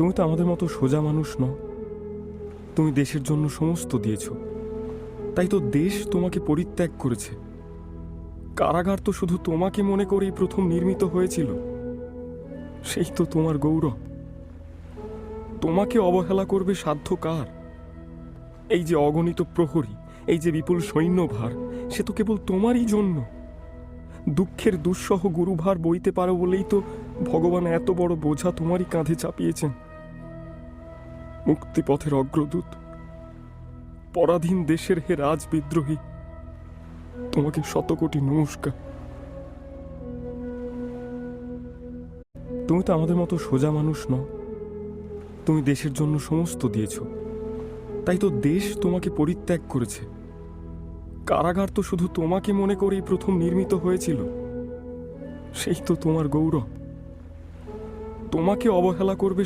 তুমি তো আমাদের মতো সোজা মানুষ নও। তুমি দেশের জন্য সমস্ত দিয়েছ, তাই তো দেশ তোমাকে পরিত্যাগ করেছে। কারাগার তো শুধু তোমাকে মনে করেই প্রথম নির্মিত হয়েছিল। সেই তো তোমার গৌরব। তোমাকে অবহেলা করবে সাধ্য কার? এই যে অগণিত প্রহরী, এই যে বিপুল সৈন্যভার, সে তো কেবল তোমারই জন্য। দুঃখের দুঃসহ গুরুভার বইতে পারো বলেই তো ভগবান এত বড় বোঝা তোমারই কাঁধে চাপিয়েছেন। মুক্তিপথের অগ্রদূত, পরাধীন দেশের হে রাজ বিদ্রোহী, তোমাকে শতকোটি নমস্কার। তুমি তো আমাদের মতো সোজা মানুষ নও। তুমি দেশের জন্য সমস্ত দিয়েছ, তাই তো দেশ তোমাকে পরিত্যাগ করেছে। কারাগার তো শুধু তোমাকে মনে করেই প্রথম নির্মিত হয়েছিল। সেই তো তোমার গৌরব। তোমাকে অবহেলা করবে